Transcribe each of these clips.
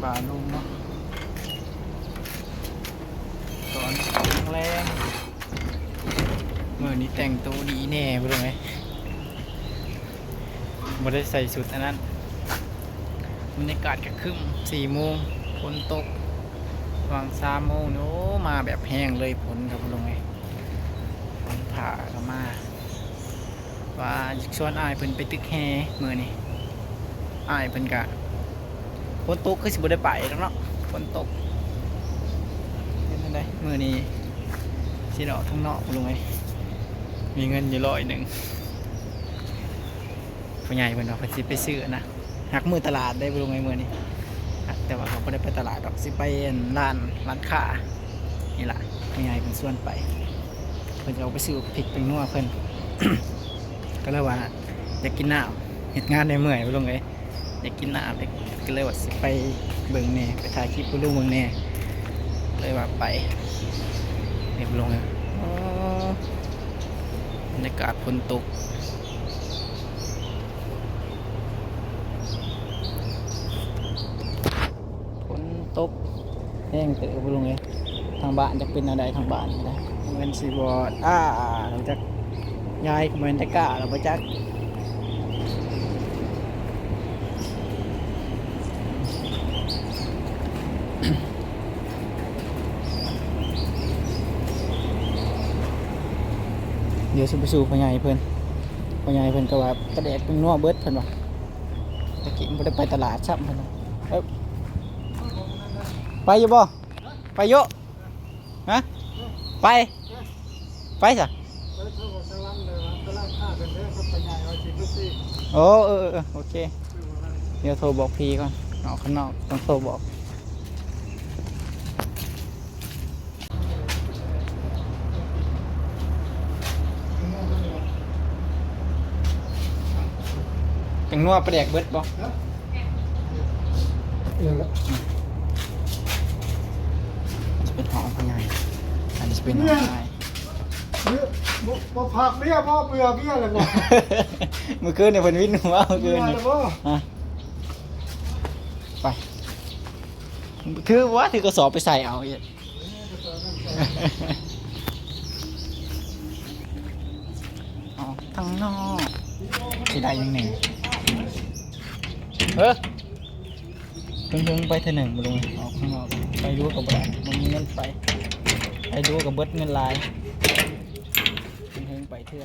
ป่าลงเนาะตอนแรงเมื่อนี้แต่งตัวดีแน่ไปเลยไหมไม่ได้ใส่สุดอันนั้นบรรยากาศก็คึ้ม4 โมงฝนตกวาง3 โมงโอ้มาแบบแห้งเลยฝนครับลงไงฝนผ่าก็มาว่าชวนอายเพิ่นไปตึกแฮเมื่อนี้อายเพิ่นกะฝนตกคือสิบ่ได้ไปแล้วเนาะฝนตกเป็นจังไดมื้อนี้สิออกทางนอกลงไงมีเงินอยู่100ผู้ใหญ่เพิ่นว่าเพิ่นสิไปซื้อนะหักมือตลาดได้บ่ลงไงมื้อนี้แต่ว่าเขาบ่ได้ไปตลาดดอกสิไปร้านค้านี่ล่ะผู้ใหญ่เพิ่นชวนไปเพิ่นจะเอาไปซื้อพริกเป็นนัวเพิ่น ก็เลยว่าอยากกินน้ำเฮ็ดงานในเมื่อยบ่ลงไงอยากกินน้ำก็เลยว่าสิไปเบิ่งแหน่ไปถ่ายคลิปบ่ลงเบิ่งแหน่เลยว่าไปเรียบลงเลยบรรยากาศฝนตกฝนตกแห้งเต๋อบ่ลงเลยทางบ้านจะเป็นอะไรทางบ้านนะเงินสีบอดเราจะยายก็มันตะกะเราไปจักเดี๋ยวสิไปสู่พ่อใหญ่เพิ่นก็ว่าประเดกเป็นนัวเบิดเพิ่นว่าตะกี้บ่ได้ไปตลาดซ้ำเพิ่นว่าไปอยู่บ่ไปอยู่ฮะไปจ้ะโอ้โอเคเดี๋ยวโทรบอกพี่ก่อนออกข้างนอกต้องโทรบอกจังนัวประเดกเบิดบ่จะเป็นหอมพ่อใหญ่อันนี้จะเป็นหอมพ่อใหญ่บ่ผักเบี้ยบ่เบื่อเบี้ยเลยบ่ เมื่อคืนเนี่ยเพิ่นวิ่งหัวเมื่อคืนนี่ไปคือว่าถือกระสอบไปใส่เอาอีกอ๋อทางนอกสิได้ยังไงถึงไปเท่าหนึ่งมาลงออกข้างนอกไปดูกับแบบมันมีเงินไปดูกับเบิดเงินลายถึงไปเท่า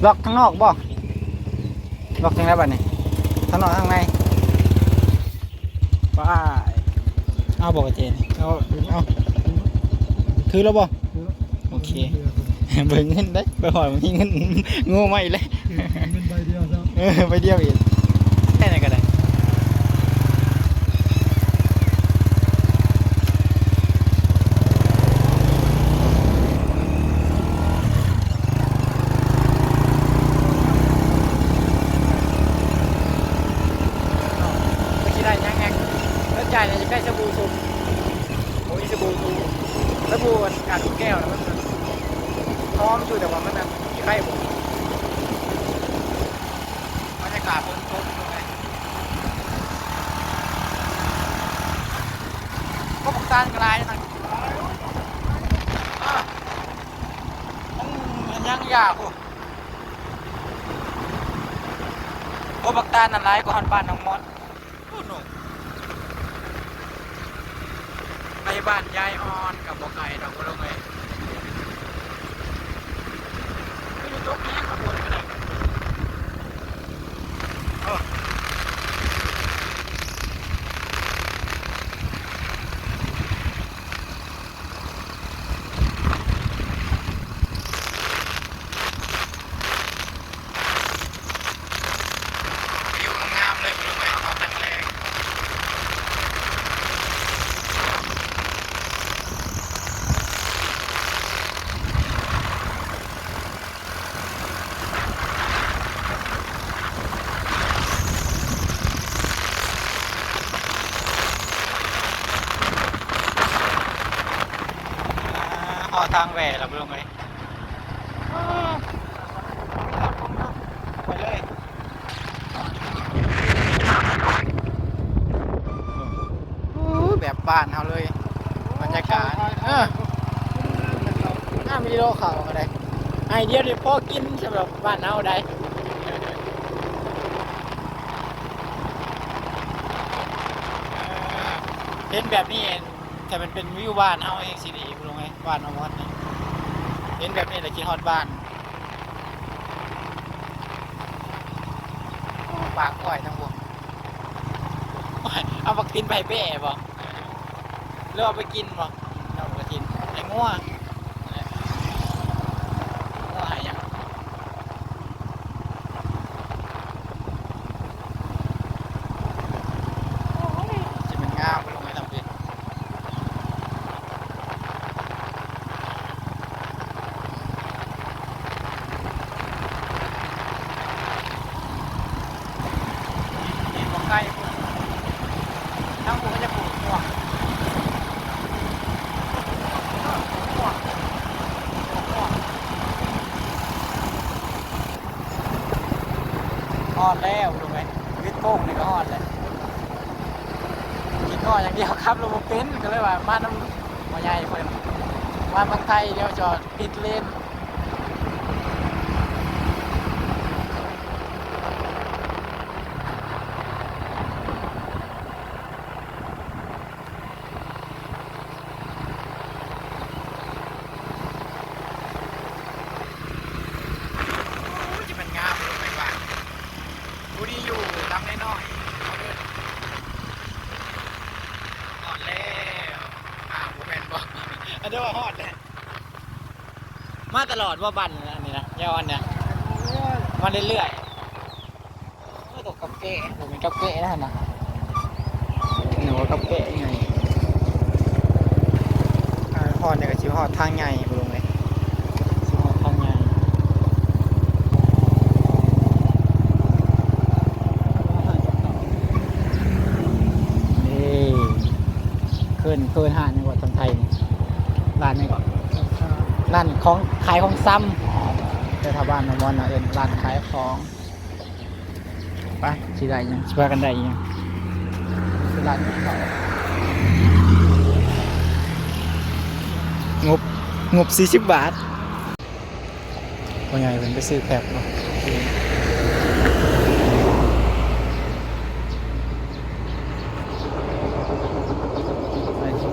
ล็อกข้างนอกบ่ล็อกทางไหนบ้างนี่ทางนอกทางในไปเอาบอกกับเจนเอาคือแล้วบ่โอเคเบิ่งเงินได้ไปหอยมันมีเงินงูไม่เลยใบเดียวครับไปเดียวอีกแค่ไหนก็ได้จ่ายเนี่ยจะได้สบู่ชุบโอ้ยสบู่การแก้วแล้วมันพร้อมอยู่แต่ว่ามันแบบมีไข่บุบรรยากาศฝนตกตรงไหนก็ปกตานกลายทางมันยังยากก็ปกตานนั่นไรก็หันบ้านน้องมดไปบ้านยายออนกับบ่อไก่ดอกบัวลงเลยไม่รู้ตกนี้ขับวนกันเลยวิวงามเลยบัวลงเลยขอแต่งแรง ทางแหว่เราไปลงเลยไปเลยแบบบ้านเขาเลยบรรยากาศน่ามีโลเขาอะไรไอเดียเดี๋ยวพ่อกินสำหรับบ้านเขาได้เห็นแบบนี้เองแต่มันเป็นวิวบ้านเขาเองสิดีลงไงบ้านเอาวัดนะเห็นแบบนี้เลยกินฮอตบ้านปากก่อยทั้งหมดเอาไปกินไปเป้บ่หรือเอาไปกินบ่เอาไปกินไอ้งัวงัวหายยังจะเป็นงามลงไปทำเป็นนี่บอกใกล้ทั้งผมก็จะปลูกหัวฮอดแล้วดูไหมวิทย์โป้งนี่ก็ฮอดเลยกินก็อย่างเดียวครับเราเป็นก็เลยว่ามาน้ำมาใหญ่คนมาเมืองไทยเดี๋ยวจอดติดเลนจะเป็นงามเลยไปว่าดูดีอยู่ลำน้อยๆฮอดแล้วโมเมนต์บอกอันเดียวว่าฮอดเลยมาตลอดว่าบันอันนี้นะยาวันเนี่ยมาเรื่อยๆตกกับเก้ผมเป็นกับเก้นะนะหนูว่ากับเก้ยังไงฮอดเนี่ยก็ชิวฮอดทางใหญ่บุลงเลยชิวฮอดทางใหญ่นี่คืนห่านในวัดทางไทยร้านนี้ก่อนร้านของขายของซ้ำแต่ถ้าบ้านมามอนนะเอิญร้านขายของไปสิได้ยังสิว่ากันได้ยังคือร้านนี้เขางบ40 บาทว่าไงเป็นไปซื้อแคบเนาะ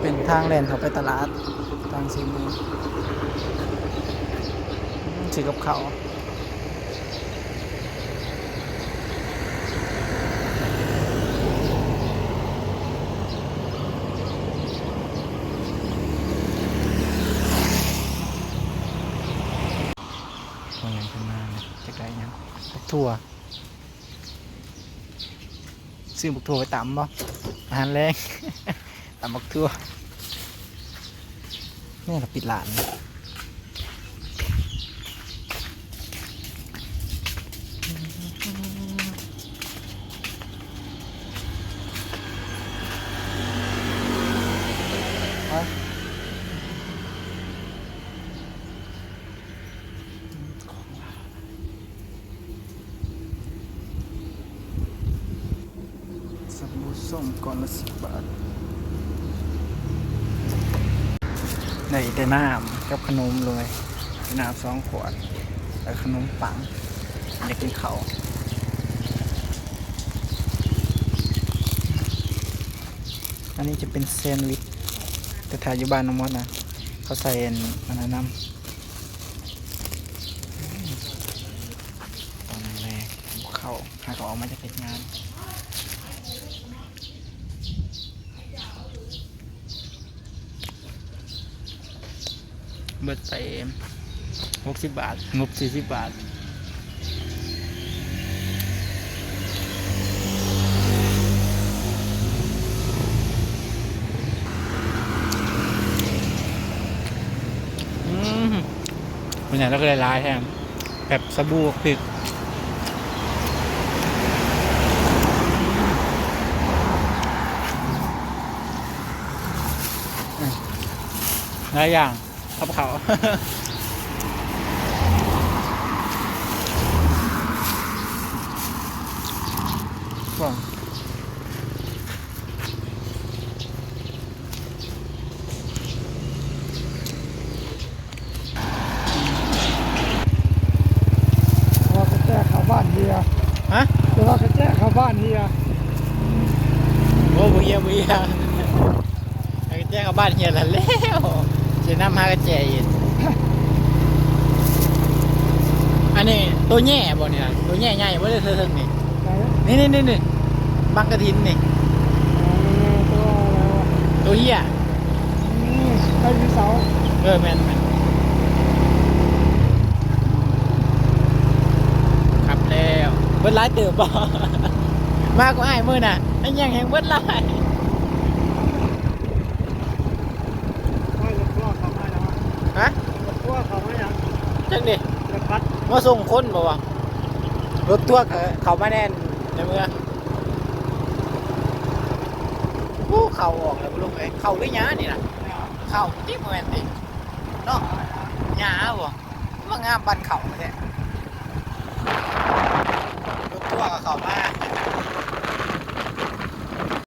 เป็นทางแล่นเขาไปตลาดทางซีมือซื้อกับเขาว่าไงขึ้นมาจะไกลยังบักทั่วซื้อบักทั่วไปตำบ่อาหารแรง ตำบักทั่วนี่เราปิดร้านสบู่ส้มก่อนละ10 บาทในแต่น้ำกับขนมเลยน้ำ2 ขวดแล้วขนมปังอยากกินข้าวอันนี้จะเป็นแซนด์วิชแต่ถ่ายอยู่บ้านน้องมดนะเขาใส่อันนั้นน้ำตอนแรกเข้าหาเขาออกมาจากเหตุงานเบิดไป60 บาทงบ40 บาทเป็นอย่างแล้วก็ลายๆแทนแบบสบู่ผิดหลายอย่าง ขับเขา บ่ง ว่ากระแจเข้าบ้านเฮีย ฮะ แต่ว่ากระแจเข้าบ้านเฮีย โอ้บุเฮียบุเฮียไอ้แจ้งกับบ้านเฮียแล้วแล้วเสียน้ำหากระแจอีกอันนี้ตัวแง่บ่เนี่ยตัวแง่ใหญ่บ่ได้เทิงๆนี่ ไหน นี่บังกระทินนี่ ตัวอะไรวะ ตัวเฮีย ไอ้พี่เสา แม่นครับแล้วเบิดหลายเติบบ่ มากกว่าอ้ายมื้อน่ะไอ้ยังแห่งเบิดหลาย ไม่รถตัวเขาไม่แล้ว ฮะ รถตัวเขาไม่ยัง จังดิ รถพัด มาส่งคนบ่วะรถตัวเขามาแน่นในเมืองโอ้เข่าออกแล้วบ่ลุงเอ้ยเข่าหรือหญ้านี่น่ะเข่าติบ่แม่นติเนาะหญ้าบ่ว่างามบ้านเข่าแท้รถตัวก็เข้ามา